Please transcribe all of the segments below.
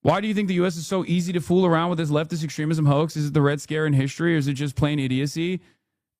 Why do you think the U.S. is so easy to fool around with this leftist extremism hoax? Is it the Red Scare in history, or is it just plain idiocy?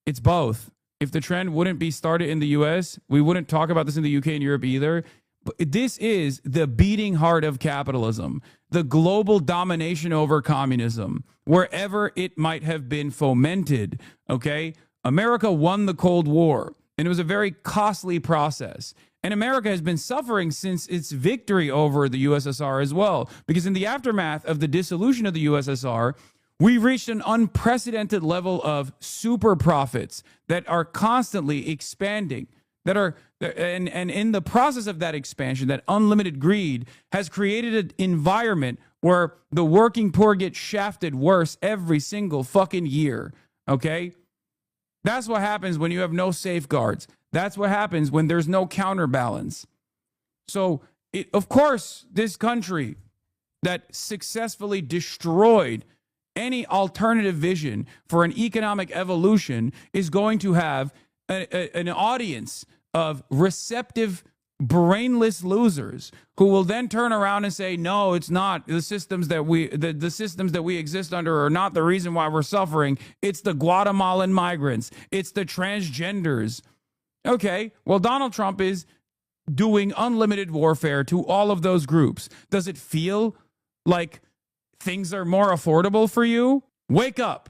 It's both. If the trend wouldn't be started in the U.S., we wouldn't talk about this in the U.K. and Europe either. But this is the beating heart of capitalism, the global domination over communism, wherever it might have been fomented, okay? America won the Cold War, and it was a very costly process. And America has been suffering since its victory over the USSR as well, because in the aftermath of the dissolution of the USSR, we reached an unprecedented level of super profits that are constantly expanding, and in the process of that expansion, that unlimited greed has created an environment where the working poor get shafted worse every single fucking year, okay? That's what happens when you have no safeguards. That's what happens when there's no counterbalance. So, of course, this country that successfully destroyed any alternative vision for an economic evolution is going to have an audience of receptive, brainless losers who will then turn around and say, no, it's not. The systems that we exist under are not the reason why we're suffering. It's the Guatemalan migrants. It's the transgenders. Okay, well, Donald Trump is doing unlimited warfare to all of those groups. Does it feel like things are more affordable for you? Wake up.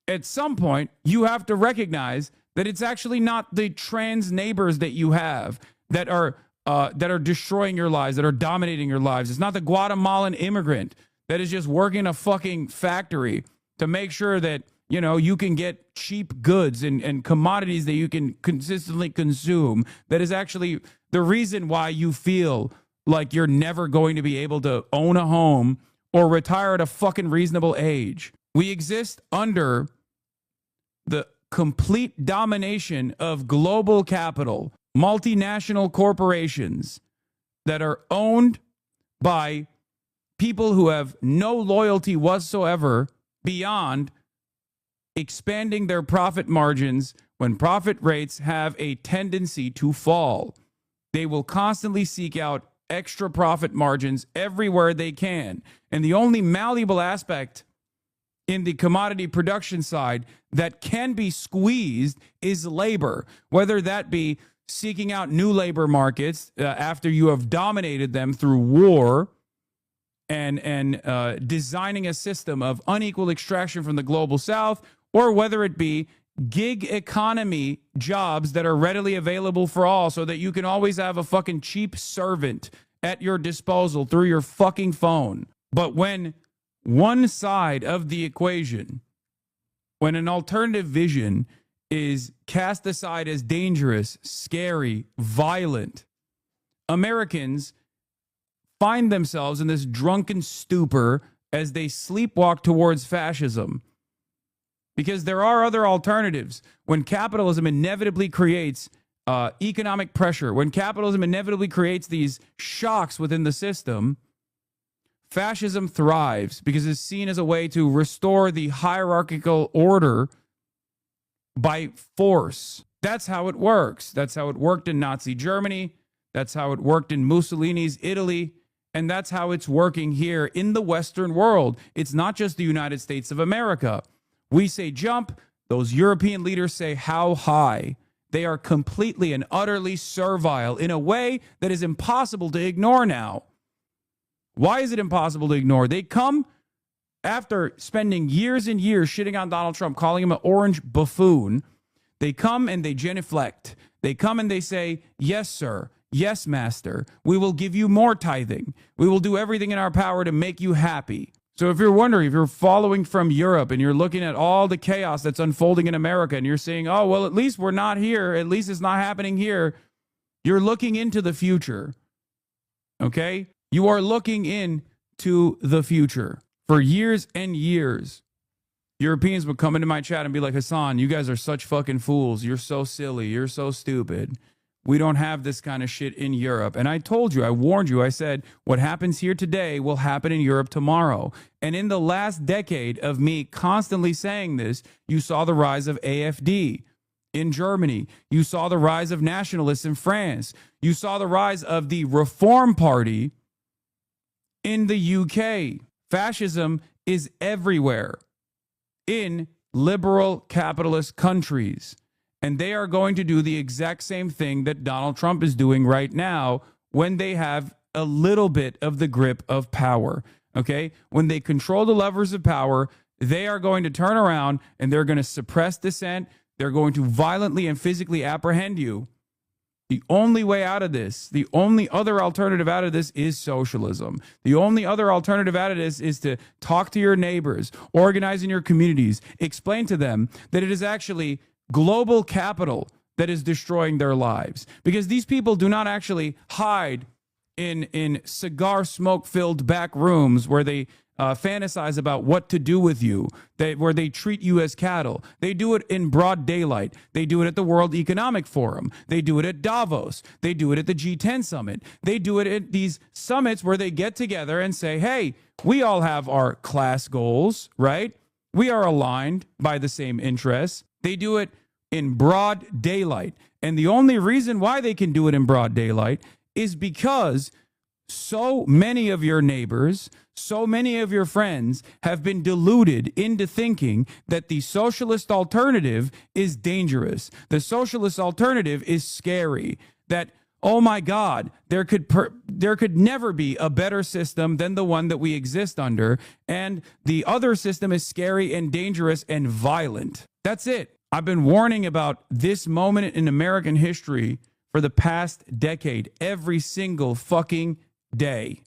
At some point, you have to recognize that it's actually not the trans neighbors that you have that are destroying your lives, that are dominating your lives. It's not the Guatemalan immigrant that is just working a fucking factory to make sure that, you know, you can get cheap goods and commodities that you can consistently consume. That is actually the reason why you feel like you're never going to be able to own a home or retire at a fucking reasonable age. We exist under the complete domination of global capital, multinational corporations that are owned by people who have no loyalty whatsoever beyond expanding their profit margins when profit rates have a tendency to fall. They will constantly seek out extra profit margins everywhere they can. And the only malleable aspect in the commodity production side that can be squeezed is labor, whether that be seeking out new labor markets after you have dominated them through war and designing a system of unequal extraction from the global south, or whether it be gig economy jobs that are readily available for all so that you can always have a fucking cheap servant at your disposal through your fucking phone. But when one side of the equation, when an alternative vision is cast aside as dangerous, scary, violent, Americans find themselves in this drunken stupor as they sleepwalk towards fascism. Because there are other alternatives. When capitalism inevitably creates economic pressure, when capitalism inevitably creates these shocks within the system, fascism thrives because it's seen as a way to restore the hierarchical order by force. That's how it works. That's how it worked in Nazi Germany. That's how it worked in Mussolini's Italy. And that's how it's working here in the Western world. It's not just the United States of America. We say jump. Those European leaders say how high. They are completely and utterly servile in a way that is impossible to ignore now. Why is it impossible to ignore? They come after spending years and years shitting on Donald Trump, calling him an orange buffoon. They come and they genuflect. They come and they say, yes, sir. Yes, master. We will give you more tithing. We will do everything in our power to make you happy. So if you're wondering, if you're following from Europe and you're looking at all the chaos that's unfolding in America and you're saying, oh, well, at least we're not here. At least it's not happening here. You're looking into the future. Okay? You are looking into the future. For years and years, Europeans would come into my chat and be like, Hasan, you guys are such fucking fools. You're so silly. You're so stupid. We don't have this kind of shit in Europe. And I told you, I warned you, I said, what happens here today will happen in Europe tomorrow. And in the last decade of me constantly saying this, you saw the rise of AfD in Germany. You saw the rise of nationalists in France. You saw the rise of the Reform Party in the UK. Fascism is everywhere in liberal capitalist countries. And they are going to do the exact same thing that Donald Trump is doing right now when they have a little bit of the grip of power. Okay? When they control the levers of power, they are going to turn around and they're going to suppress dissent. They're going to violently and physically apprehend you. The only way out of this, the only other alternative out of this is socialism. The only other alternative out of this is to talk to your neighbors, organize in your communities, explain to them that it is actually global capital that is destroying their lives. Because these people do not actually hide in cigar smoke filled back rooms where they fantasize about what to do with you, where they treat you as cattle. They do it in broad daylight. They do it at the World Economic Forum. They do it at Davos. They do it at the G10 summit. They do it at these summits where they get together and say, hey, we all have our class goals, right? We are aligned by the same interests. They do it in broad daylight. And the only reason why they can do it in broad daylight is because so many of your neighbors, so many of your friends have been deluded into thinking that the socialist alternative is dangerous. The socialist alternative is scary. That, oh my God, there could never be a better system than the one that we exist under. And the other system is scary and dangerous and violent. That's it. I've been warning about this moment in American history for the past decade, every single fucking day.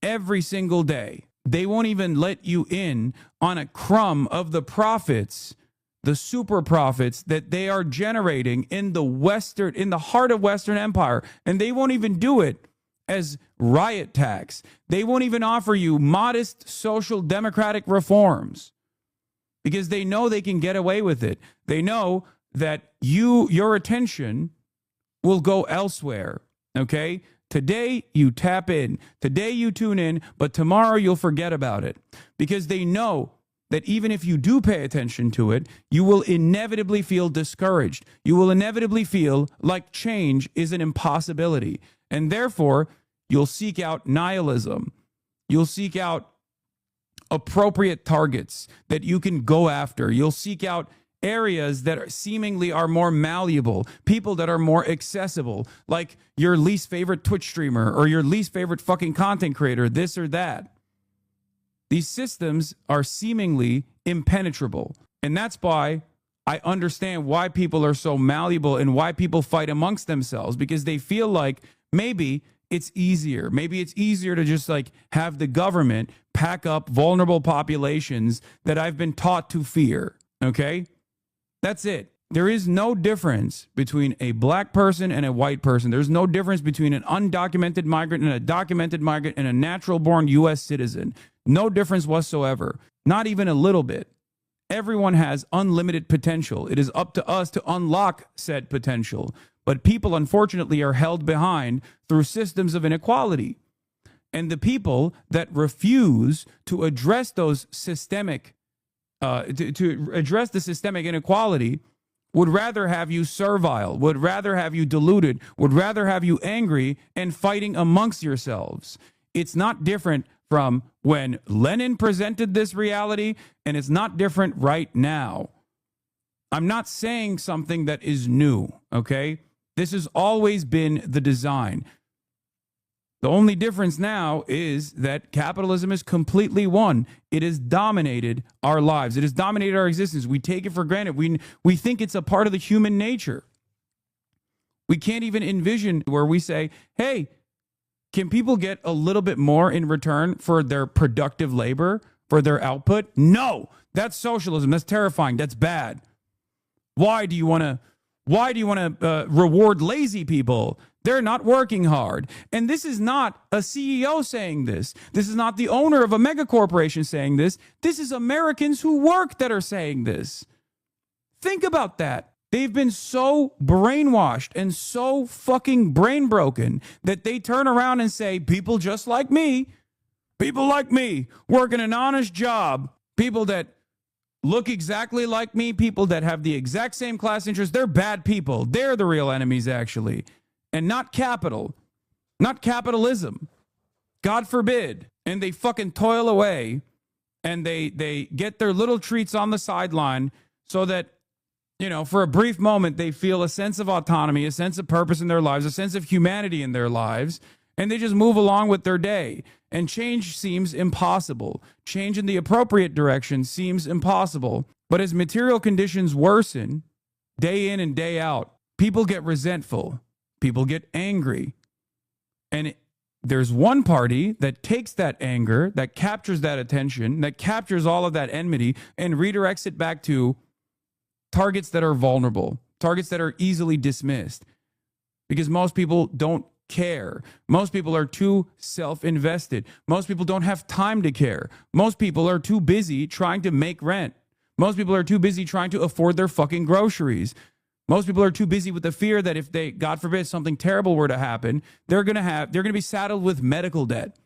Every single day. They won't even let you in on a crumb of the profits, the super profits that they are generating in the heart of Western Empire. And they won't even do it as riot tax. They won't even offer you modest social democratic reforms because they know they can get away with it. They know that your attention will go elsewhere. Okay? Today, you tap in. Today, you tune in, but tomorrow you'll forget about it because they know that even if you do pay attention to it, you will inevitably feel discouraged. You will inevitably feel like change is an impossibility. And therefore, you'll seek out nihilism. You'll seek out appropriate targets that you can go after. You'll seek out areas that seemingly are more malleable, people that are more accessible, like your least favorite Twitch streamer or your least favorite fucking content creator, this or that. These systems are seemingly impenetrable. And that's why I understand why people are so malleable and why people fight amongst themselves, because they feel like maybe it's easier. Maybe it's easier to just like have the government pack up vulnerable populations that I've been taught to fear. Okay? That's it. There is no difference between a black person and a white person. There's no difference between an undocumented migrant and a documented migrant and a natural-born U.S. citizen. No difference whatsoever. Not even a little bit. Everyone has unlimited potential. It is up to us to unlock said potential. But people, unfortunately, are held behind through systems of inequality. And the people that refuse to address those systemic to address the systemic inequality would rather have you servile, would rather have you deluded, would rather have you angry and fighting amongst yourselves. It's not different from when Lenin presented this reality, and it's not different right now. I'm not saying something that is new, okay? This has always been the design. The only difference now is that capitalism is completely won. It has dominated our lives. It has dominated our existence. We take it for granted. We think it's a part of the human nature. We can't even envision where we say, hey, can people get a little bit more in return for their productive labor, for their output? No, that's socialism. That's terrifying. That's bad. Why do you want to reward lazy people? They're not working hard. And this is not a CEO saying this. This is not the owner of a mega corporation saying this. This is Americans who work that are saying this. Think about that. They've been so brainwashed and so fucking brain broken that they turn around and say, people just like me, working an honest job, people that look exactly like me, people that have the exact same class interests, they're bad people. They're the real enemies, actually. And not capital, not capitalism. God forbid. and they fucking toil away, and they get their little treats on the sideline so that, you know, for a brief moment, they feel a sense of autonomy, a sense of purpose in their lives, a sense of humanity in their lives, and they just move along with their day. And change seems impossible. Change in the appropriate direction seems impossible. But as material conditions worsen, day in and day out, people get resentful. People get angry. And there's one party that takes that anger, that captures that attention, that captures all of that enmity, and redirects it back to targets that are vulnerable, targets that are easily dismissed. Because most people don't care. Most people are too self-invested. Most people don't have time to care. Most people are too busy trying to make rent. Most people are too busy trying to afford their fucking groceries. Most people are too busy with the fear that if they, God forbid, something terrible were to happen, they're going to be saddled with medical debt.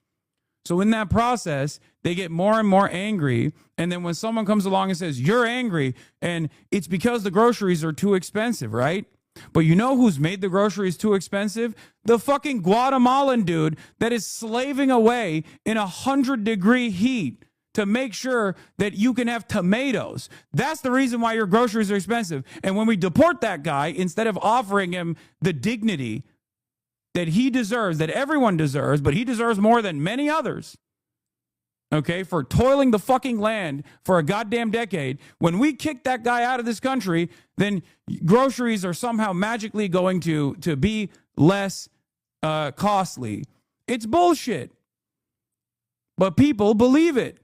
So in that process, they get more and more angry. And then when someone comes along and says, you're angry, and it's because the groceries are too expensive, right? But you know who's made the groceries too expensive? The fucking Guatemalan dude that is slaving away in 100-degree heat to make sure that you can have tomatoes. That's the reason why your groceries are expensive. And when we deport that guy, instead of offering him the dignity that he deserves, that everyone deserves, but he deserves more than many others, okay, for toiling the fucking land for a goddamn decade, when we kick that guy out of this country, then groceries are somehow magically going to be less costly. It's bullshit. But people believe it.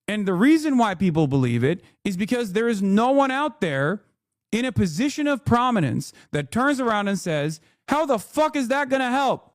And the reason why people believe it is because there is no one out there in a position of prominence that turns around and says, how the fuck is that going to help?